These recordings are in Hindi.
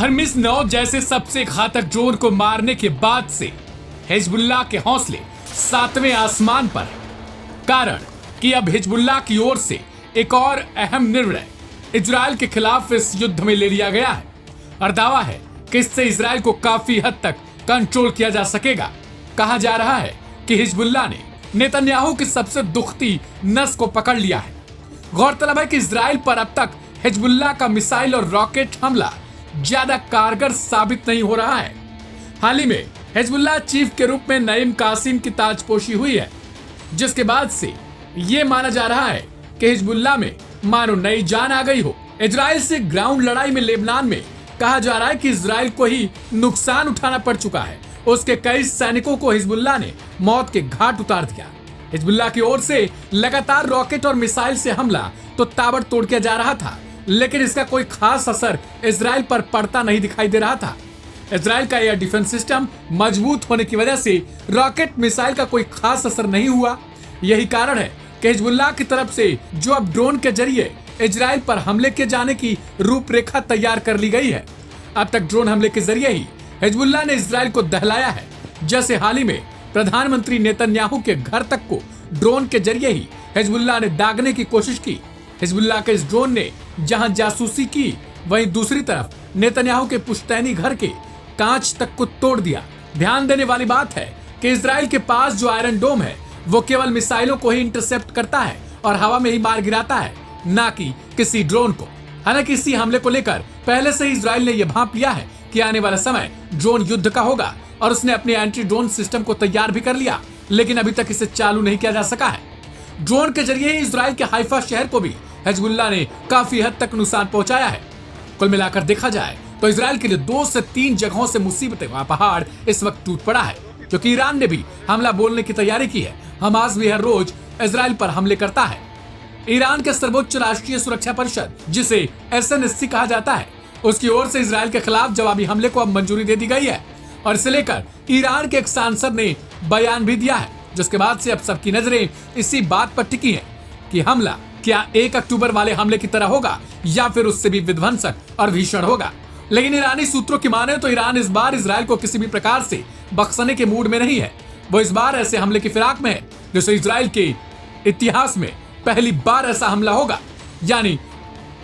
हर्मिस 9 जैसे सबसे घातक ड्रोन को मारने के बाद से हिजबुल्लाह के हौसले 7वें आसमान पर है। कारण कि अब हिजबुल्लाह की ओर से एक और अहम निर्णय इजराइल के खिलाफ इस युद्ध में ले लिया गया है और दावा है कि इससे इजराइल को काफी हद तक कंट्रोल किया जा सकेगा। कहा जा रहा है कि हिजबुल्लाह ने नेतन्याहू की सबसे दुखती नस को पकड़ लिया है। गौरतलब है कि इजराइल पर अब तक हिजबुल्लाह का मिसाइल और रॉकेट हमला ज्यादा कारगर साबित नहीं हो रहा है। हाल ही में हिजबुल्लाह चीफ के रूप में नईम कासिम की ताजपोशी हुई है, जिसके बाद से ये माना जा रहा है कि हिजबुल्लाह में मानो नई जान आ गई हो। इजराइल से ग्राउंड लड़ाई में लेबनान में कहा जा रहा है कि इजराइल को ही नुकसान उठाना पड़ चुका है। उसके कई सैनिकों को हिजबुल्लाह ने मौत के घाट उतार दिया। हिजबुल्लाह की ओर से लगातार रॉकेट और मिसाइल से हमला तो ताबड़तोड़ किया जा रहा था, लेकिन इसका कोई खास असर इजराइल पर पड़ता नहीं दिखाई दे रहा था। इजराइल का एयर डिफेंस सिस्टम मजबूत होने की वजह से रॉकेट मिसाइल का कोई खास असर नहीं हुआ। यही कारण है कि हिजबुल्लाह की तरफ से जो अब ड्रोन के जरिए इजराइल पर हमले के जाने की रूपरेखा तैयार कर ली गई है। अब तक ड्रोन हमले के जरिए ही हिजबुल्लाह ने इजराइल को दहलाया है। जैसे हाल ही में प्रधानमंत्री नेतन्याहू के घर तक को ड्रोन के जरिए ही हिजबुल्लाह ने दागने की कोशिश की। हिजबुल्लाह के इस ड्रोन ने जहां जासूसी की, वहीं दूसरी तरफ नेतन्याहू के पुश्तैनी घर के कांच तक को तोड़ दिया। ध्यान देने वाली बात है कि इजराइल के पास जो आयरन डोम है वो केवल मिसाइलों को ही इंटरसेप्ट करता है और हवा में ही मार गिराता है, ना कि किसी ड्रोन को। हालांकि इसी हमले को लेकर पहले से ही इजराइल ने यह भांप लिया है कि आने वाला समय ड्रोन युद्ध का होगा और उसने अपने एंटी ड्रोन सिस्टम को तैयार भी कर लिया, लेकिन अभी तक इसे चालू नहीं किया जा सका है। ड्रोन के जरिए ही इजराइल के हाइफा शहर को भी हिजबुल्लाह ने काफी हद तक नुकसान पहुंचाया है। कुल मिलाकर देखा जाए तो इजराइल के लिए 2 से 3 जगहों से मुसीबतें का पहाड़ इस वक्त टूट पड़ा है, क्योंकि ईरान ने भी हमला बोलने की तैयारी की है। हमास भी हर रोज इजराइल पर हमले करता है। ईरान के सर्वोच्च राष्ट्रीय सुरक्षा परिषद, जिसे SNSC कहा जाता है, उसकी ओर से इजराइल के खिलाफ जवाबी हमले को अब मंजूरी दे दी गई है और इसे लेकर ईरान के एक सांसद ने बयान भी दिया है, जिसके बाद से अब सबकी नजरें इसी बात पर टिकी है कि हमला क्या 1 अक्टूबर वाले हमले की तरह होगा या फिर उससे भी विध्वंसक और भीषण होगा। लेकिन ईरानी सूत्रों की माने तो ईरान इस बार इजराइल को किसी भी प्रकार से बख्शने के मूड में नहीं है। वो इस बार ऐसे हमले की फिराक में है जैसे इजराइल के इतिहास में पहली बार ऐसा हमला होगा, यानी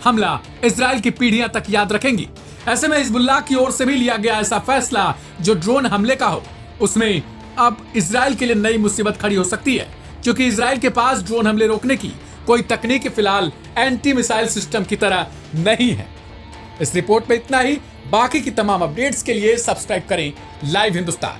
हमला इजराइल की पीढ़ियां तक याद रखेंगी। ऐसे में हिजबुल्लाह की ओर से भी लिया गया ऐसा फैसला जो ड्रोन हमले का हो, उसमें अब इजराइल के लिए नई मुसीबत खड़ी हो सकती है, क्योंकि इजराइल के पास ड्रोन हमले रोकने की कोई तकनीक फिलहाल एंटी मिसाइल सिस्टम की तरह नहीं है। इस रिपोर्ट में इतना ही। बाकी की तमाम अपडेट्स के लिए सब्सक्राइब करें लाइव हिंदुस्तान।